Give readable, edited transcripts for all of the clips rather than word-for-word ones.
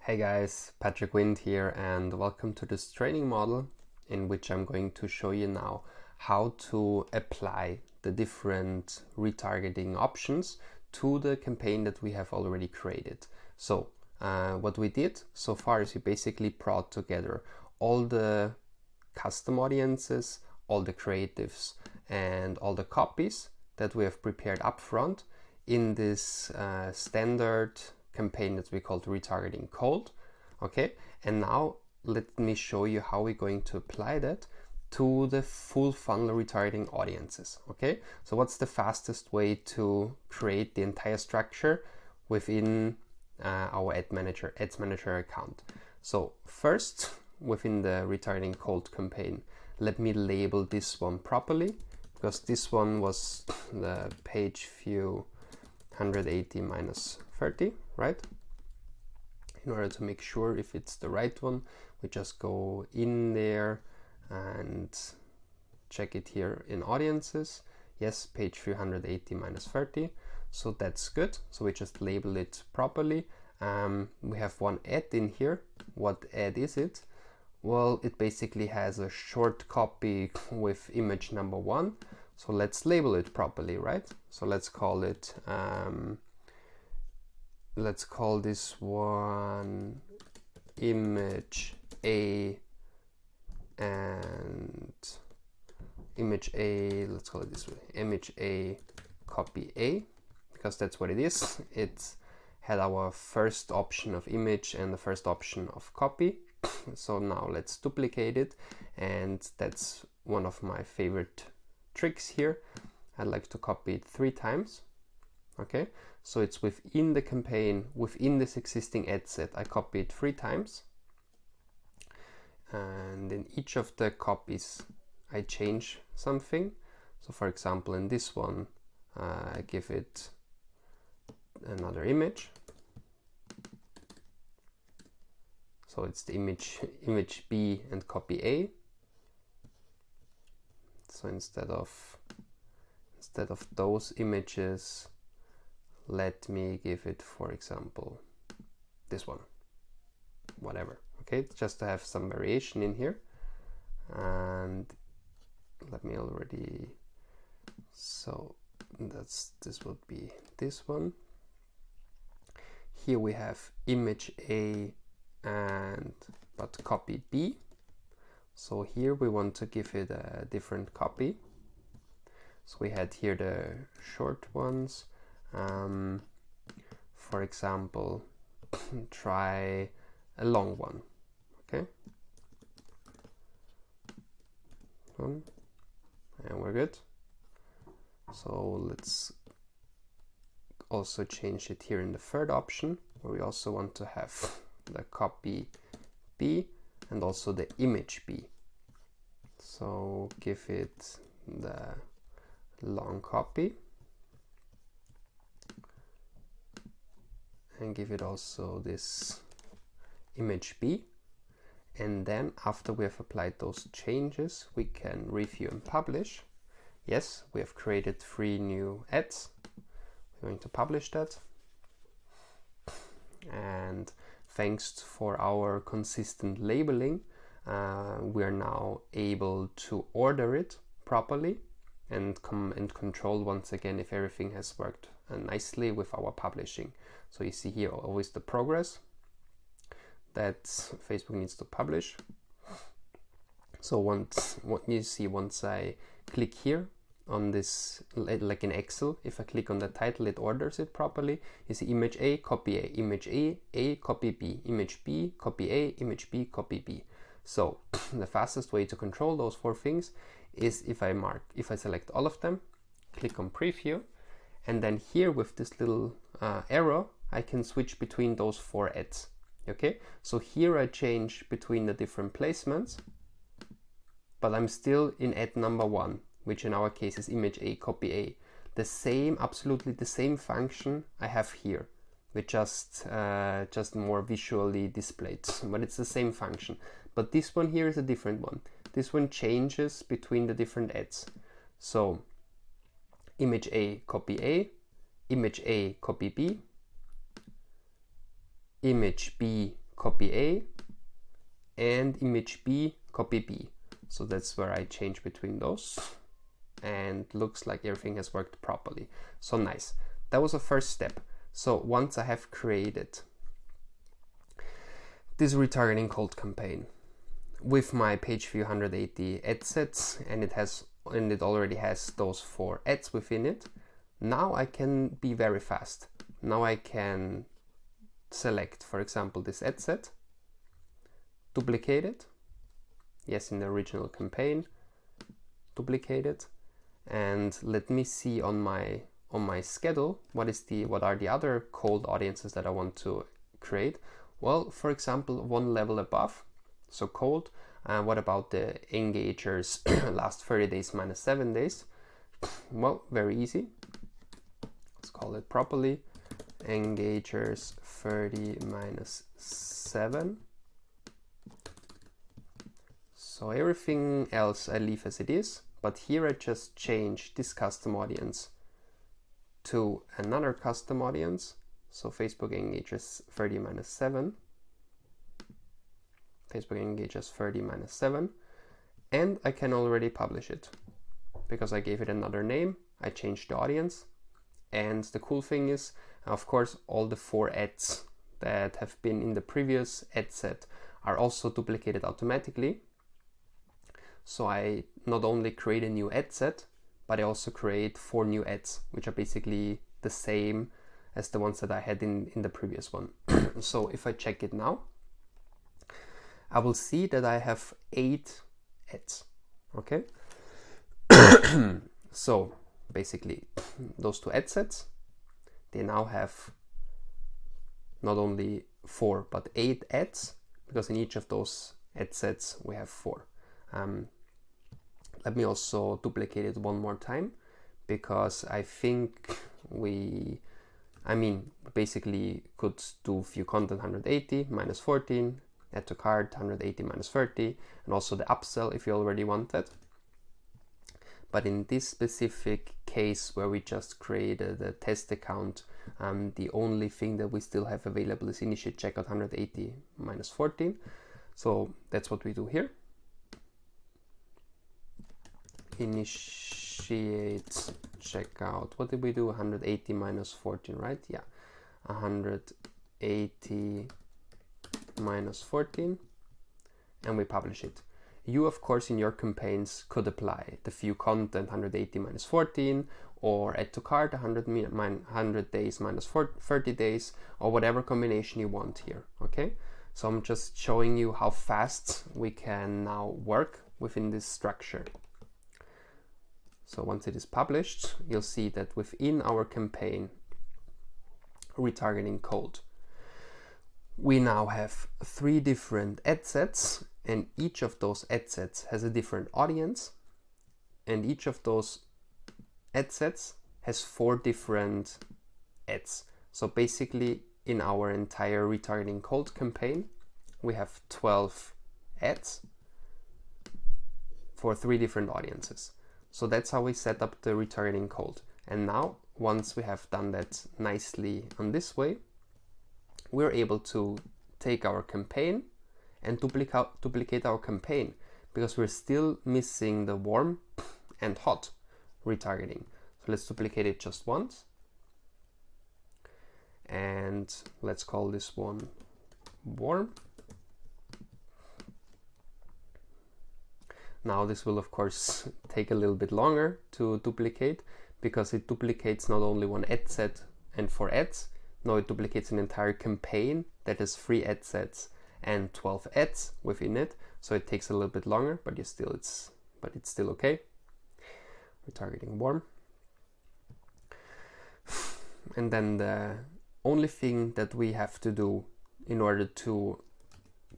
Hey guys, Patrick Wind here and welcome to this training model in which I'm going to show you now how to apply the different retargeting options to the campaign that we have already created. So what we did so far is we basically brought together all the custom audiences, all the creatives and all the copies that we have prepared up front in this standard campaign that we called retargeting cold. Okay, and now let me show you how we're going to apply that to the full funnel retargeting audiences. Okay, so what's the fastest way to create the entire structure within our ads manager account? So first, within the retargeting cold campaign, let me label this one properly, because this one was the page view 180 minus 30, right? In order to make sure if it's the right one, we just go in there and check it here in audiences. Yes, page view 180 minus 30, so that's good. So we just label it properly. We have one ad in here. What ad is it? Well, it basically has a short copy with image number 1. So let's label it properly, right? So let's call it, let's call this one image A and image A, let's call it this way, image A copy A, because that's what it is. It had our first option of image and the first option of copy. So now let's duplicate it, and that's one of my favorite tricks here. I like to copy it 3 times. Okay, so it's within the campaign, within this existing ad set, I copy it 3 times, and in each of the copies I change something. So for example, in this one I give it another image, so it's the image B and copy A. So instead of those images, let me give it, for example, this one, whatever. Okay, just to have some variation in here. And let me already, so this would be this one. Here we have image A and but copy B. So here we want to give it a different copy. So we had here the short ones. For example, try a long one. Okay, and we're good. So let's also change it here in the third option, where we also want to have the copy B and also the image B. So give it the long copy and give it also this image B. And then after we have applied those changes, we can review and publish. Yes, we have created 3 new ads. We're going to publish that. And thanks for our consistent labeling, we are now able to order it properly and come and control once again if everything has worked nicely with our publishing. So you see here always the progress that Facebook needs to publish. So what you see once I click here on this, like in Excel, if I click on the title, it orders it properly. You see image A, copy A, image A, copy B, image B, copy A, image B, copy B. So the fastest way to control those 4 things is if I select all of them, click on preview, and then here with this little arrow, I can switch between those 4 ads. Okay, so here I change between the different placements, but I'm still in ad number 1, which in our case is image A, copy A. The same, absolutely the same function I have here, with just more visually displayed, but it's the same function. But this one here is a different one. This one changes between the different ads. So image A, copy A, image A, copy B, image B, copy A, and image B, copy B. So that's where I change between those, and looks like everything has worked properly. So nice. That was the first step. So once I have created this retargeting cold campaign with my page view 180 ad sets, and it already has those 4 ads within it, now I can be very fast. Now I can select, for example, this ad set, duplicate it, yes, in the original campaign, duplicate it, and let me see on my schedule what are the other cold audiences that I want to create. Well, for example, one level above, so cold. What about the engagers last 30 days minus 7 days? Well, very easy. Let's call it properly. Engagers 30 minus 7. So everything else I leave as it is, but here I just change this custom audience to another custom audience. So Facebook engagers 30 minus 7. Facebook engagers 30 minus 7. And I can already publish it because I gave it another name. I changed the audience. And the cool thing is, of course, all the 4 ads that have been in the previous ad set are also duplicated automatically. So I not only create a new ad set, but I also create 4 new ads, which are basically the same as the ones that I had in the previous one. So if I check it now, I will see that I have 8 ads, okay? So basically those 2 ad sets, they now have not only 4, but 8 ads, because in each of those ad sets we have 4. Let me also duplicate it one more time, because I think we basically could do view content 180 minus 14, add to cart 180 minus 30, and also the upsell if you already want that. But in this specific case where we just created a test account, the only thing that we still have available is initiate checkout 180 minus 14. So that's what we do here. Initiate checkout. What did we do? 180 minus 14, right? Yeah, 180 minus 14, and we publish it. You, of course, in your campaigns could apply the view content 180 minus 14, or add to cart 100 days minus 30 days, or whatever combination you want here, okay? So I'm just showing you how fast we can now work within this structure. So once it is published, you'll see that within our campaign retargeting cold, we now have 3 different ad sets, and each of those ad sets has a different audience, and each of those ad sets has 4 different ads. So basically in our entire retargeting cold campaign, we have 12 ads for 3 different audiences. So that's how we set up the retargeting cold. And now, once we have done that nicely on this way, we're able to take our campaign and duplicate our campaign, because we're still missing the warm and hot retargeting. So let's duplicate it just once. And let's call this one warm. Now this will of course take a little bit longer to duplicate, because it duplicates not only one ad set and 4 ads, no, it duplicates an entire campaign that has 3 ad sets and 12 ads within it. So it takes a little bit longer, but it's still okay. Retargeting warm. And then the only thing that we have to do in order to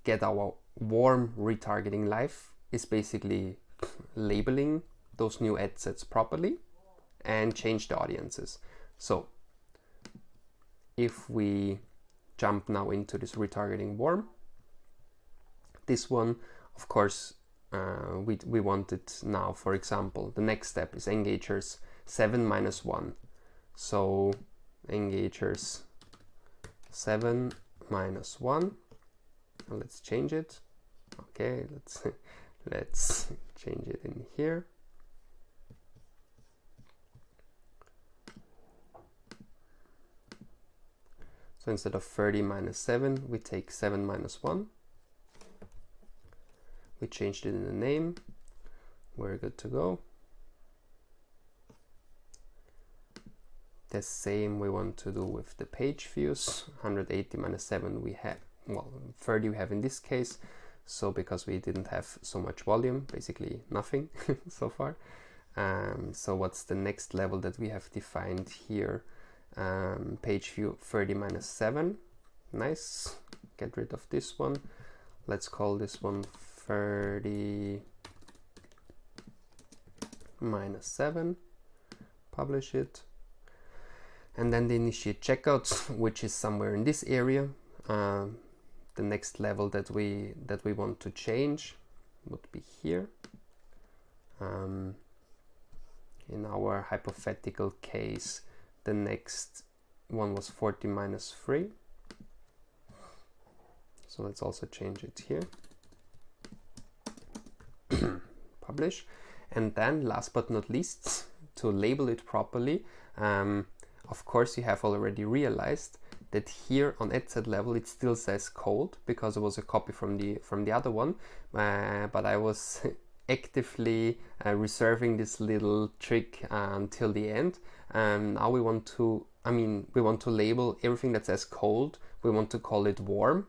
get our warm retargeting live is basically labeling those new ad sets properly and change the audiences. So if we jump now into this retargeting warm, this one, of course, we want it now, for example, the next step is engagers 7 minus 1. So engagers 7 minus 1, let's change it. Okay, let's change it in here. So instead of 30 minus 7, we take 7 minus 1. We changed it in the name. We're good to go. The same we want to do with the page views. 180 minus 7 we have, well, 30 we have in this case. So because we didn't have so much volume, basically nothing so far. So what's the next level that we have defined here? Page view 30 minus 7. Nice. Get rid of this one. Let's call this one 30 minus 7. Publish it. And then the initiate checkout, which is somewhere in this area. The next level that we want to change would be here. In our hypothetical case, the next one was 40 minus 3. So let's also change it here. Publish. And then last but not least, to label it properly, of course you have already realized that here on ETZ level it still says cold because it was a copy from the other one, but I was actively reserving this little trick until the end. Now we want to label everything that says cold. We want to call it warm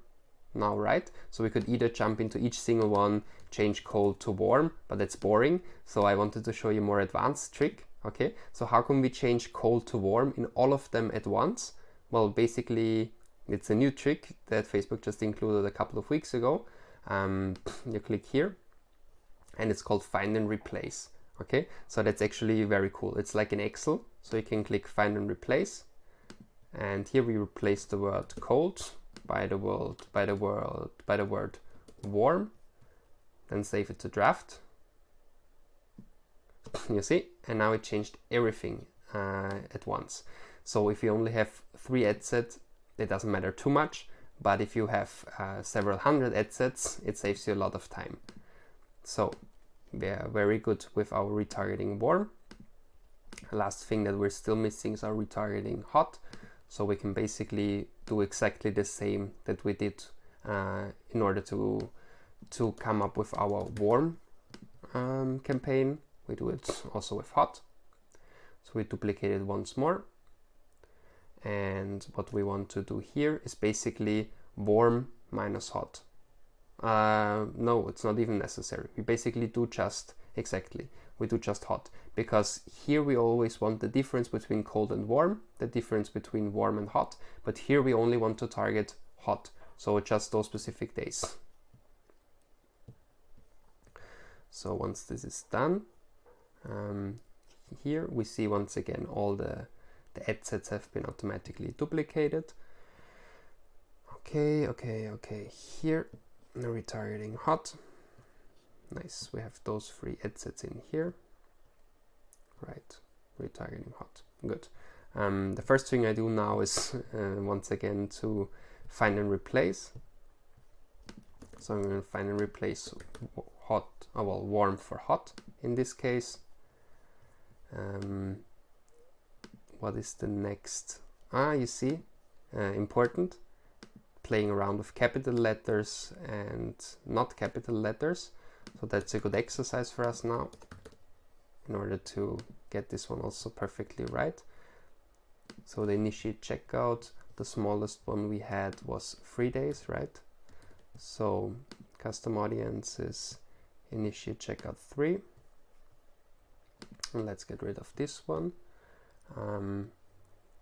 now, right? So we could either jump into each single one, change cold to warm, but that's boring. So I wanted to show you a more advanced trick. Okay, so how can we change cold to warm in all of them at once? Well, basically, it's a new trick that Facebook just included a couple of weeks ago. You click here, and it's called Find and Replace. Okay, so that's actually very cool. It's like in Excel, so you can click Find and Replace, and here we replace the word cold by the word warm. Then save it to draft. You see, and now it changed everything at once. So if you only have 3 ad sets, it doesn't matter too much, but if you have several hundred ad sets, it saves you a lot of time. So we are very good with our retargeting warm. Last thing that we're still missing is our retargeting hot. So we can basically do exactly the same that we did in order to come up with our warm campaign. We do it also with hot. So we duplicate it once more. And what we want to do here is basically warm minus hot. No, it's not even necessary. We basically do just hot, because here we always want the difference between cold and warm, the difference between warm and hot, but here we only want to target hot, so just those specific days. So once this is done, here we see once again all the ad sets have been automatically duplicated. Okay, here the retargeting hot. Nice, we have those 3 ad sets in here. Right, retargeting hot, good. The first thing I do now is once again to find and replace. So I'm going to find and replace hot, warm for hot in this case. What is the next? You see, important, playing around with capital letters and not capital letters. So that's a good exercise for us now in order to get this one also perfectly right. So the initiate checkout, the smallest one we had was 3 days, right? So custom audiences, initiate checkout 3. And let's get rid of this one.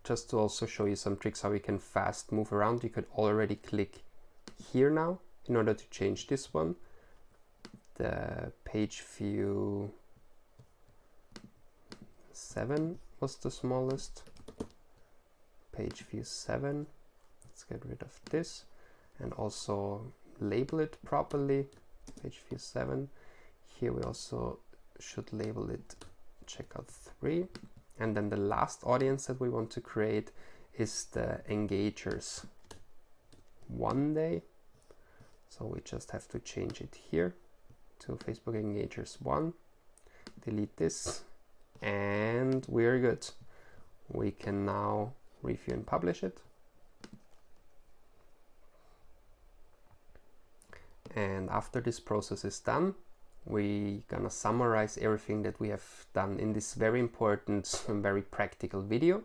Just to also show you some tricks how we can fast move around, you could already click here now in order to change this one. The page view 7 was the smallest. Page view 7. Let's get rid of this and also label it properly. Page view 7. Here we also should label it checkout 3. And then the last audience that we want to create is the engagers 1 day. So we just have to change it here to Facebook Engagers 1, delete this, and we're good. We can now review and publish it. And after this process is done, we're gonna summarize everything that we have done in this very important and very practical video.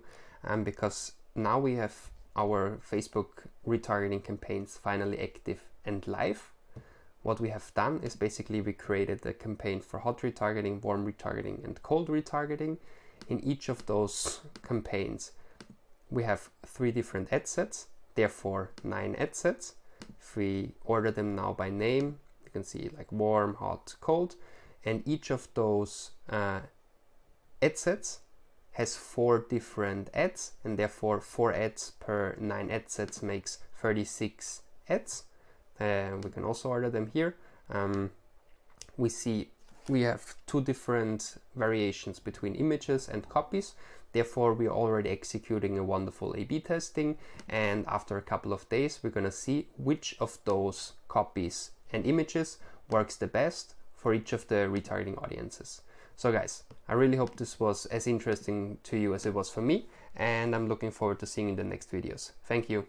Because now we have our Facebook retargeting campaigns finally active and live. What we have done is basically we created a campaign for hot retargeting, warm retargeting, and cold retargeting. In each of those campaigns, we have 3 different ad sets, therefore 9 ad sets. If we order them now by name, you can see like warm, hot, cold, and each of those ad sets has 4 different ads, and therefore 4 ads per 9 ad sets makes 36 ads. We can also order them here. We see we have 2 different variations between images and copies. Therefore, we are already executing a wonderful A/B testing, and after a couple of days, we're gonna see which of those copies and images works the best for each of the retargeting audiences. So guys, I really hope this was as interesting to you as it was for me, and I'm looking forward to seeing you in the next videos. Thank you.